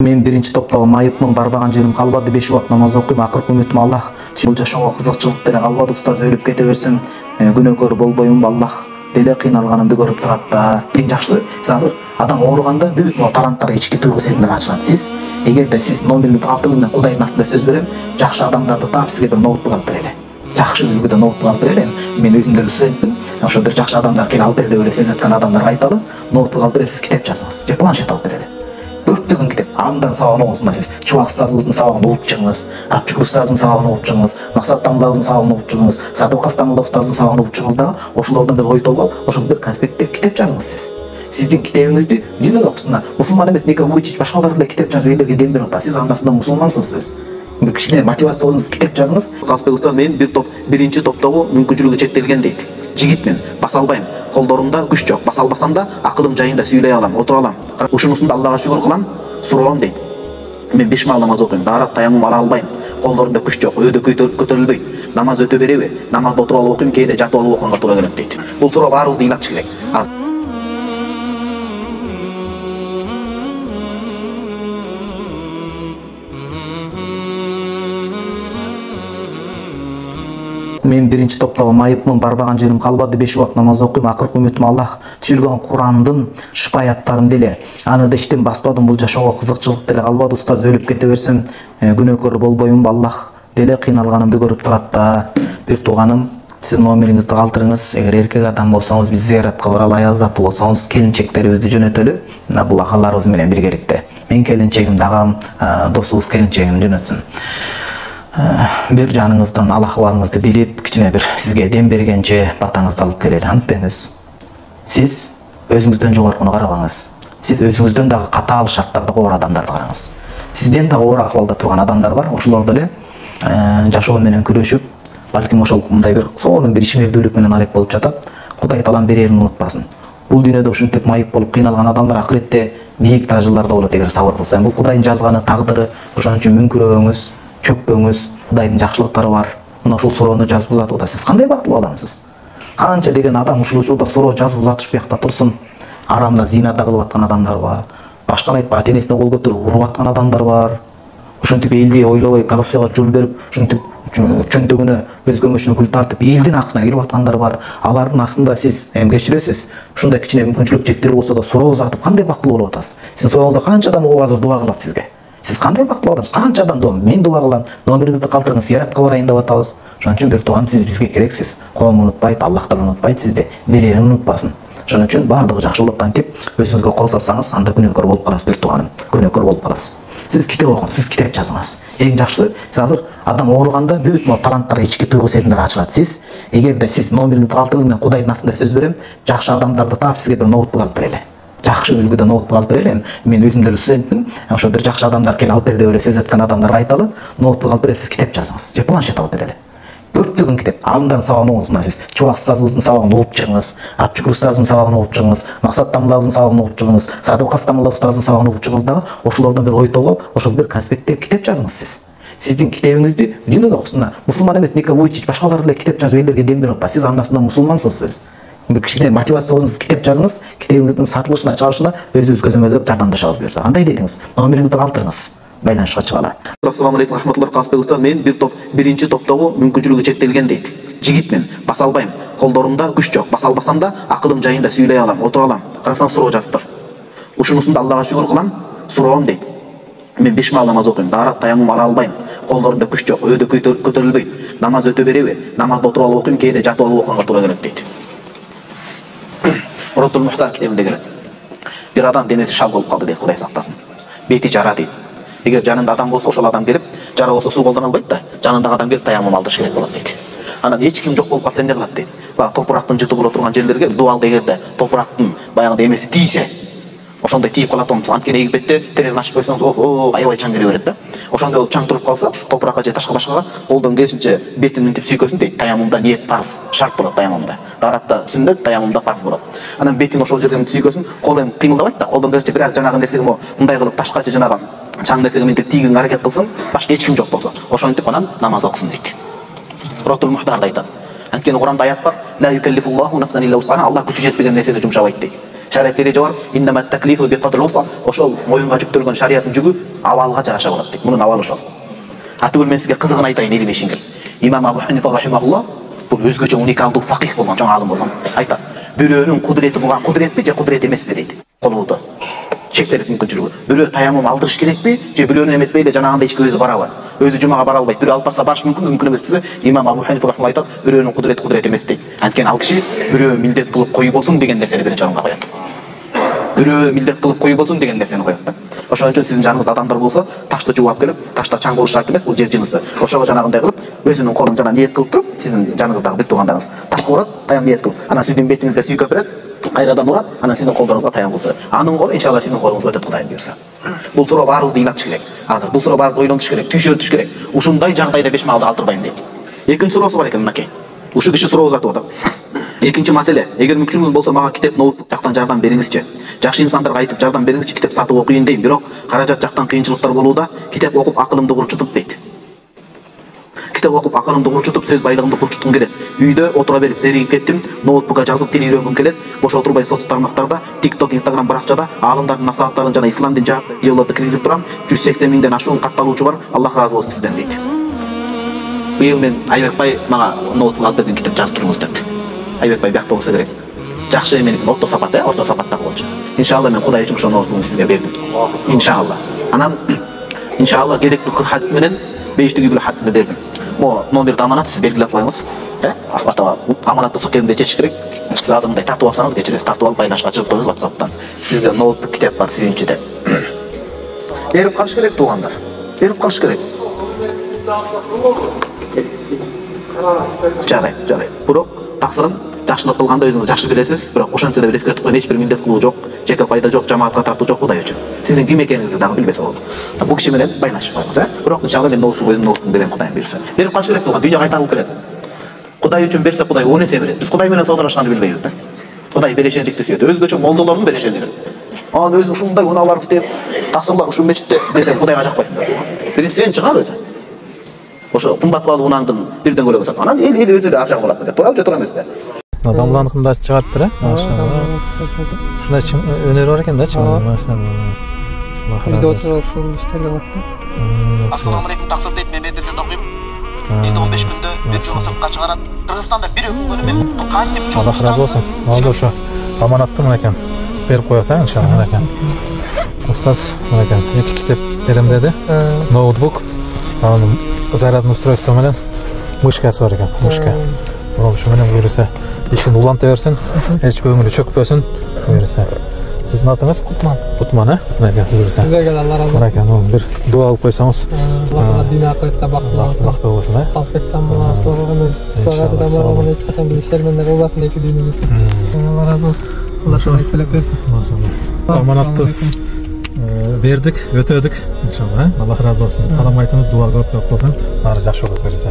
Мен биринчи топтогу майыпмын, барбаган жерим калбады, 5 убакыт намаз окуйм, акыркы үмүтүм Аллах. Бул жашоого кызыкчылык деле калбады, устаз өлүп кете берсем, күнөөкөр болбоймунбу, Аллах деле кыйналганымды көрүп турат да. Эң жакшысы, сиз азыр адам ооруганда бүт могу таланттар ички туйгу сезимдер ачылат. Сиз эгерде сиз номерди калтырыңыз менен Кудайдын астында сөз берем, жакшы адамдарды таап сизге бир ноутбук алып берели. Жакшы үлгүдө ноутбук алып берели. Мен өзүм деле студентмин. Ошо бир жакшы адамдар келип алып бер деп эле сөз өткөн адамдарга айталы, ноутбук алып берели, сиз китеп жазыңыз же планшет алып берели. Көптөгөн китеп, андын сабагын окуңуз. Сиз Чубак устазыбыздын сабагын окуп чыгыңыз, Апчук устазыбыздын сабагын окуп чыгыңыз, Максат Тамдабыздын сабагын окуп чыгыңыз, Садыкбас Тамдаб устаздын сабагын окуп чыгыңыз дагы, ошолордон бир ой толгоп, ошол бир конспекттеп китеп жазыңыз сиз. Сиздин китебиңизди дүйнө окусунда мусулман эмес Ника Вуйчич башкалар деле китеп жазып элдерге дем берип атат. Сиз андасында мусулмансыз сиз. Бир кичине мотивация болсун, китеп жазыңыз. Калсбек устаз мен биринчи топтогу мүмкүнчүлүгү чектелген дейт. Жигитмен, баса албайм. Колдорумда күч жок. Баса албасам да акылым жайында сүйлөй алам, отура алам. Ушунусун да Аллага шүгүр кылам. Суроом дейт. Мен 5 маал намаз окуйм, даарат таямум ала албайм. Колдорумда күч жок, өйдө көтөрүлбөйт. Намаз өтө береби? Намазды отуруп алып окуйм, кээде жатып алып окуганга туура келет дейт. Бул суроо баарыбызды ыйлатыш керек. Мен биринчи топтогу майыпмын, барбаган жерим калбады, 5 убакыт намаз окуйм, акыркы үмүтүм Аллах түшүргөн Курандын шыпаяттарын деле. Аны да иштен баспадым, бул жашоого кызыкчылык деле калбады, устаз өлүп кете берсем, күнөөкөр болбоймунбу, Аллах деле кыйналганымды көрүп турат да. Бир тууганым, сиз номериңизди калтырыңыз. Эгер эркек адам болсоңуз, биз зыяратка баралы, аял заты болсоңуз, келинчектерибизди жөнөтөлү. Бул агаларыбыз менен биргеликте. Мен келинчегим дагы досубуз келинчегин жөнөтсүн. Бир жаныңыздан ал акыбалыңызды билип, кичине бир сизге дем бергенче батаңызды алып келели. Антпеңиз. Сиз өзүңүздөн жогоркуну карабаңыз. Сиз өзүңүздөн дагы катаал шарттарда оор адамдарды караңыз. Сизден дагы оор акыбалда турган адамдар бар. Ошолор деле жашоо менен күрөшүп, балким ошол мындай бир сонун бир ишмердүүлүк менен алек болуп жатат. Кудай таалам берерин унутпасын. Бул дүйнөдө ушинтип майып болуп кыйналган адамдар акыретте бийик даражаларда болот эгер сабыр кылса. Бул Кудайдын жазганы, тагдыры. Ошон үчүн мүңкүрөбөңүз, чөкпөңүз. Кудайдын жакшылыктары бар. Мына ушул суроону жазып узатууда сиз кандай бактылуу адамсыз? Канча деген адам ушул учурда суроо жазып узатыш биякта турсун. Арамда зинада кылып аткан адамдар бар. Башканы айтпай ата-энесине кол көтөрүп уруп аткан адамдар бар. Ушинтип элди ойлобой коррупцияга жол берип, ушинтип чөнтөгүнө өзгөмөчүнө күл тартып элдин акысына кирип аткандар бар. Алардын астында сиз кечиресиз. Ушундай кичине мүмкүнчүлүк чектери болсо да суроо узатып кандай бактылуу болуп атасыз? Сиздин сурооңузду канча адам угуп азыр дуа кылат сизге? Сиз кандай бактылуу адамсыз? Канча адам мен дуа кылам, номериңизди калтырыңыз, зыяратка барайын деп атабыз. Ошон үчүн бир тууган сиз бизге керексиз. Коом унутпайт, Аллах да унутпайт, сизди берерин унутпасын. Ошон үчүн баардыгы жакшы болот антип өзүңүзгө кол салсаңыз, анда күнөөкөр болуп каласыз, бир тууганым. Күнөөкөр болуп каласыз. Сиз китеп окуңуз, сиз китеп жазыңыз. Эң жакшысы, сиз азыр адам ооруганда бүт могу таланттар, ички туйгу сезимдер ачылат. Сиз эгерде сиз номериңизди калтырыңыз менен Кудайдын астында сөз берем, жакшы адамдарды таап сизге бир ноутбук алып берели. Жакшы үлгүдө ноутбук алып берели. Мен өзүм деле студентмин. Ошо бир жакшы адамдар келип алып бер деп эле сөз өткөн адамдарга айталы, ноутбук алып берели, сиз китеп жазыңыз же планшет алып берели. Көптөгөн китеп, андын сабагын окуңуз. Сиз Чубак устазыбыздын сабагын окуп чыгыңыз, Апчук устазыбыздын сабагын окуп чыгыңыз, Максат Тамдабыздын сабагын окуп чыгыңыз, Садыкбас Тамдаб устаздын сабагын окуп чыгыңыз дагы, ошолордон бир ой толгоп, ошол бир конспекттеп китеп жазыңыз сиз. Сиздин китебиңизди дүйнө окусунда мусулман эмес Ника Вуйчич башкалар деле китеп жазып элдерге дем берип атат. Сиз андасында мусулмансыз сиз. Бир кичине мотивация болсун, китеп жазыңыз, китебиңиздин сатылышына, чыгарышына өзүбүз көзөмөлдөп жардамдашабыз буюрса. Кандай дедиңиз? Номериңизди калтырыңыз. Байланышка чыгалы. Ассаламу алейкум рахматуллах. Калсбек устаз, мен биринчи топтогу мүмкүнчүлүгү чектелген дейт. Жигитмен, баса албайм. Колдорумда күч жок. Баса албасам да акылым жайында сүйлөй алам, отура алам. Карасаң суроо жазыптыр. Ушунусун да Аллага шүгүр кылам. Суроом дейт. Мен 5 маал намаз окуйм, даарат таямум ала албайм. Колдорумда күч жок, өйдө көтөрүлбөйт. Намаз өтө береби? Намазды отуруп алып окуйм, кээде жатып алып окуганга туура келет дейт. Ротул Мухтар китебинде келет. Бир адам денеси шал болуп калды дейт, Кудай сактасын. Бети жара дейт. Эгер жанында адам болсо, ошол адам келип, жара болсо суу колдоно албайт да, жанындагы адам келип таямум алдырыш керек болот дейт. Анан эч ким жок болуп калса эмне кылат дейт. Баягы топурактын жыты боло турган жерлерге дубалды эгерде топурактын баягы эмеси тийсе, ошондой тийип калат да, анткени эгип бетте терезени ачып койсоңуз, аябай чаң келе берет да. Ошондой болуп чаң туруп калса, топуракка же ташка башкага колдон келишинче бетин мынтип сүйкөсүн дейт. Таямумда ниет парыз, шарт болот таямумда. Даратта сүннөт, таямумда парыз болот. Анан бетин ошол жерден сүйкөсүн, кол эми кыймылдабайт да, колдон келишинче бир аз жанагы нерсеге мындай кылып ташка же жанагы чаң нерсеге мынтип тийгизүүгө аракет кылсын, башка эч ким жок болсо. Ошентип анан намаз окусун дейт. Ротул Мухтарда айтат. Анткени Куранда аят бар: "Ла юкаллифуллаху нафсан илля вусаха", Аллах күчү жетпеген нерсени жумшабайт дейт. Şariat ereje бар. Иннамат таклифу биқадри уса. Ошол моюнга жүктөлгөн шариаттын жүгү абалга жараша болот дейт. Мунун абалы ошол. Атыгүл мен сизге кызыгын айтайын элим эшиңер. Имам Абу Ханифа рахимахуллах бул өзгөчө уникалдуу факих болгон, чоң алым болгон. Айтат. Бирөөнүн кудурети буга кудуретпи же кудурет эмеспи дейт. Колууда. Шектелип мүмкүнчүлүгү. Бирөө таямум алдырыш керекпи же бирөөнүн эметпей эле жанагындай ичке өзү барабы? Өзү жумага бара албайт. Бирөө алып барса барыш мүмкүн эмес десе, Имам Абу Ханифа рахимахуллах айтат, бирөөнүн кудурети кудурет эмес дейт. Анткени ал киши бирөө милдет кылып койбосун деген нерсени биринчи орунга коёт. Бирөө милдет кылып койбосун деген нерсени коёт да. Ошон үчүн сиздин жаныңызда адамдар болсо, ташты жууап келип, ташта чаң болуш шарт эмес, бул жер жынысы. Ошого жанагындай кылып, өзүнүн колун жана ниет кылып туруп, сиздин жаныңыздагы бир туугандарыңыз ташка урат, таян ниет кылып, анан сиздин бетиңизге сүйкөп берет, кайрадан урат, анан сиздин колдоруңузга таян кылып берет. Анын колу иншалла сиздин колуңузга өтөт Кудайым буйрса. Бул суроо баарыбызды ыйлатыш керек. Азыр бул суроо баарыбызды ойлонуш керек, түйшөртүш керек. Ушундай жагдайда беш маалды калтырбайм дейт. Экинчи суроосу бар экен мынакей. Ушу киши суроо узатып атат. Экинчи маселе, эгер мүмкүнчүлүгүңүз болсо мага китеп, ноутбук жактан жардам бериңизчи. Жакшы инсандарга айтып жардам бериңизчи, китеп сатып окуйын дейм, бирок каражат жактан кыйынчылыктар болууда, китеп окуп акылымды курчутуп дейт. Китеп окуп акылымды курчутуп, сөз байлыгымды курчуткум келет. Үйдө отура берип зеригип кеттим, ноутбукка жазып тил үйрөнгүм келет. Бош отурбай соц тармактарда, TikTok, Instagram баракчада аалымдардын насааттарын жана ислам дин жаатты видеолорду киргизип турам. 180 миңден ашуун катталуучу бар. Аллах разы болсун сизден дейт. Быйыл мен Айбек бай мага ноутбук алып берген, китеп жазып туруңуз депти. Айбек бай биякта болсо керек. Жакшы меники орто сапат, орто сапаттагы болчу. Иншалла мен Кудай үчүн ошол ноутбукты сизге бердим. Иншалла. Анан иншалла керектүү 40 хадис менен 5-тиги бир хадисти бердим. Мо номерди аманат сиз белгилеп коюңуз. Ахмат аба, аманатты ысык кезинде чечиш керек. Сиз азыр мындай тартып алсаңыз, кечиресиз, тартып алып байлашка чыгып коюңуз WhatsApp'тан. Сизге ноутбук, китеп бар, сүйүнчү деп. Берип калыш керек туугандар. Берип калыш керек. Жарайт. Бирок таксырым жакшылык кылганда өзүңүз жакшы билесиз, бирок ошончо да бир эскертип коюйн, эч бир милдет кылуу жок, жеке пайда жок, жамаатка тартуу жок, Кудай үчүн. Сиздин ким экениңизди дагы билбесе болот. Бул киши менен байланышып коюңуз, Бирок иншалла мен ноутбук өзүмдүн ноутбугумду берем Кудайым буйрса. Берип калыш керек тууган, дүйнө кайтарылып келет. Кудай үчүн берсе Кудай 10 эсе берет. Биз Кудай менен соодалашканды билбейбиз да. Кудай берешендикти сүйөт. Өзгөчө молдолордун берешендиги. Анан өзү ушундай унаалар тип, тасырлар ушул мечитте десе Кудайга жакпайсыңдар. Биринчи сен чыгар өзү. Ошо кымбат баалуу унаңдын бирден көлөгө сат. Анан эл өзү эле ар жак болот деп. Туурабы же туура эмеспи? Адамлардыкында чыгарыптыр, машалла. Ушундай өнөр бар экен да, машалла. Видео чыгарып ушул иштелип атты. Ассаламу алейкум, таксыр дейт, мен медреседе окуйм. Эndi 15 күндө видеону сыртка чыгарат. Кыргызстанда бир күнгө мен кантип Аллах разы болсун. Алды ошо аманатты мынакей берип коесаң, иншалла мынакей. Устаз мынакей 2 китеп берем деди. Ноутбук, анын зарядный устройство менен мышкасы бар экен, мышка. Ошо менен буйрса ишин уланта берсин, эч көңүлү чөкпөсүн буйрса. Сиздин атыңыз Кутман, мынакей буйрса. Сизге Алла разы болсун. Мынакей бир дуа кылып койсоңуз. Алла дүйнө акыретте бактылуу болсун, Талшбектен була соргону, согажыдан барган эч качан биз шермендер болбасын эки дүйнөгө. Алла разы болсун. Алла шулай селеп берсин. Машалла. Аманатты бердик, өтөдүк иншалла. Аллах разы болсун. Салам айтыңыз, дуа көп болсун. Баары жакшы болот берсе.